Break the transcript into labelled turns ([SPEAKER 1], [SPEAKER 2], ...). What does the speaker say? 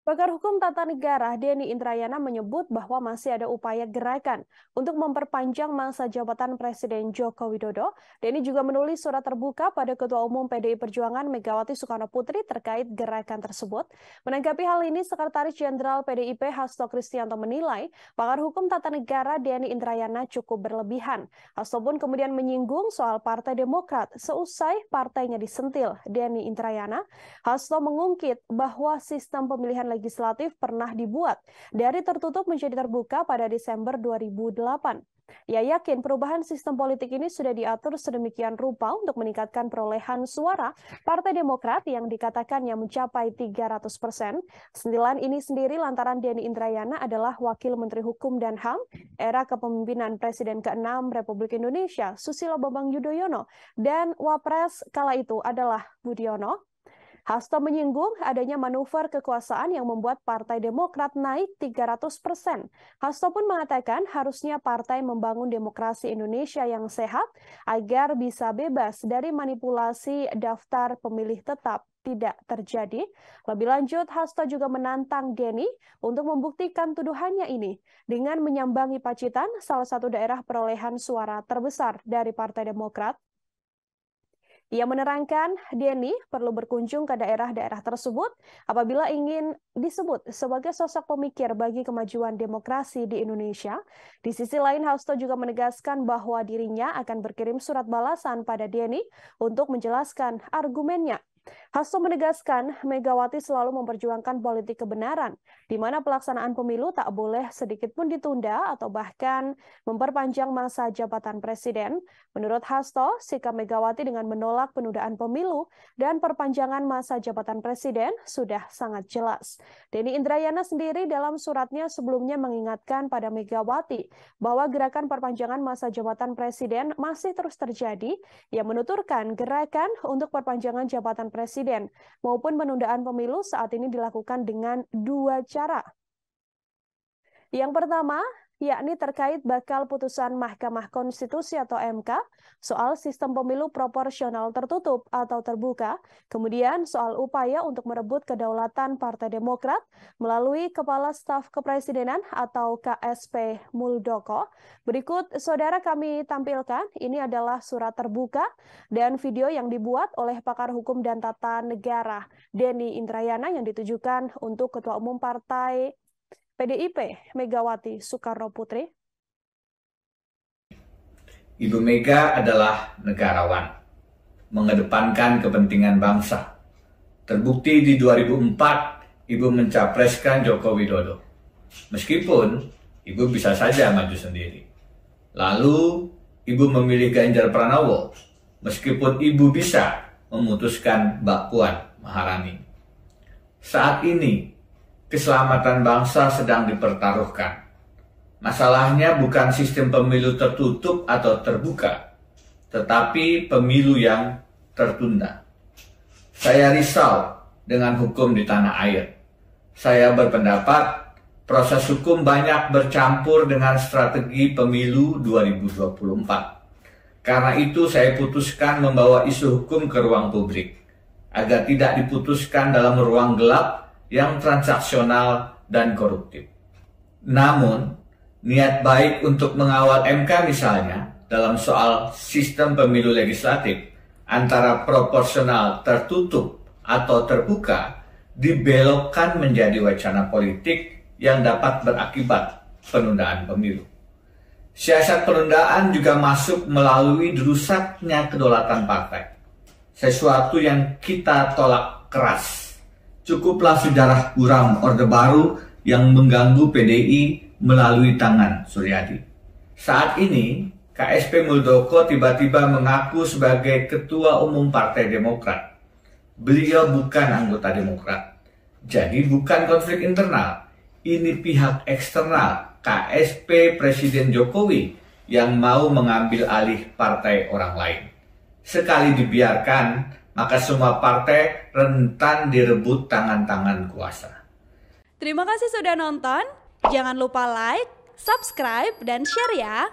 [SPEAKER 1] Pakar Hukum Tata Negara Denny Indrayana menyebut bahwa masih ada upaya gerakan untuk memperpanjang masa jabatan Presiden Joko Widodo. Denny juga menulis surat terbuka pada Ketua Umum PDI Perjuangan Megawati Soekarnoputri terkait gerakan tersebut. Menanggapi hal ini, Sekretaris Jenderal PDIP Hasto Kristianto menilai pakar hukum tata negara Denny Indrayana cukup berlebihan. Hasto pun kemudian menyinggung soal Partai Demokrat. Seusai partainya disentil, Denny Indrayana, Hasto mengungkit bahwa sistem pemilihan legislatif pernah dibuat dari tertutup menjadi terbuka pada Desember 2008. Ia yakin perubahan sistem politik ini sudah diatur sedemikian rupa untuk meningkatkan perolehan suara Partai Demokrat yang dikatakannya mencapai 300%. Sentilan ini sendiri lantaran Denny Indrayana adalah Wakil Menteri Hukum dan HAM era kepemimpinan Presiden ke-6 Republik Indonesia Susilo Bambang Yudhoyono dan Wapres kala itu adalah Budiono. Hasto menyinggung adanya manuver kekuasaan yang membuat Partai Demokrat naik 300%. Hasto pun mengatakan harusnya partai membangun demokrasi Indonesia yang sehat agar bisa bebas dari manipulasi daftar pemilih tetap tidak terjadi. Lebih lanjut, Hasto juga menantang Denny untuk membuktikan tuduhannya ini dengan menyambangi Pacitan, salah satu daerah perolehan suara terbesar dari Partai Demokrat. Ia menerangkan Denny perlu berkunjung ke daerah-daerah tersebut apabila ingin disebut sebagai sosok pemikir bagi kemajuan demokrasi di Indonesia. Di sisi lain, Hasto juga menegaskan bahwa dirinya akan berkirim surat balasan pada Denny untuk menjelaskan argumennya. Hasto menegaskan Megawati selalu memperjuangkan politik kebenaran, di mana pelaksanaan pemilu tak boleh sedikit pun ditunda atau bahkan memperpanjang masa jabatan presiden. Menurut Hasto, sikap Megawati dengan menolak penundaan pemilu dan perpanjangan masa jabatan presiden sudah sangat jelas. Denny Indrayana sendiri dalam suratnya sebelumnya mengingatkan pada Megawati bahwa gerakan perpanjangan masa jabatan presiden masih terus terjadi. Ia menuturkan gerakan untuk perpanjangan jabatan presiden maupun penundaan pemilu saat ini dilakukan dengan dua cara. Yang pertama, yakni terkait bakal putusan Mahkamah Konstitusi atau MK soal sistem pemilu proporsional tertutup atau terbuka, kemudian soal upaya untuk merebut kedaulatan Partai Demokrat melalui Kepala Staf Kepresidenan atau KSP Muldoko. Berikut saudara kami tampilkan, ini adalah surat terbuka dan video yang dibuat oleh pakar hukum dan tata negara Denny Indrayana yang ditujukan untuk Ketua Umum Partai PDIP Megawati Soekarnoputri.
[SPEAKER 2] Ibu Mega adalah negarawan, mengedepankan kepentingan bangsa. Terbukti di 2004, Ibu mencapreskan Joko Widodo. Meskipun Ibu bisa saja maju sendiri. Lalu, Ibu memilih Ganjar Pranowo, meskipun Ibu bisa memutuskan Mbak Puan Maharani. Saat ini, keselamatan bangsa sedang dipertaruhkan. Masalahnya bukan sistem pemilu tertutup atau terbuka, tetapi pemilu yang tertunda. Saya risau dengan hukum di tanah air. Saya berpendapat proses hukum banyak bercampur dengan strategi pemilu 2024. Karena itu saya putuskan membawa isu hukum ke ruang publik, agar tidak diputuskan dalam ruang gelap yang transaksional dan koruptif. Namun, niat baik untuk mengawal MK misalnya dalam soal sistem pemilu legislatif antara proporsional tertutup atau terbuka dibelokkan menjadi wacana politik yang dapat berakibat penundaan pemilu. Siasat penundaan juga masuk melalui dirusaknya kedaulatan partai, sesuatu yang kita tolak keras. Cukuplah sejarah buram Orde Baru yang mengganggu PDI melalui tangan Suryadi. Saat ini, KSP Muldoko tiba-tiba mengaku sebagai Ketua Umum Partai Demokrat. Beliau bukan anggota Demokrat. Jadi bukan konflik internal. Ini pihak eksternal, KSP Presiden Jokowi yang mau mengambil alih partai orang lain. Sekali dibiarkan, maka semua partai rentan direbut tangan-tangan kuasa.
[SPEAKER 3] Terima kasih sudah nonton. Jangan lupa like, subscribe, dan share ya.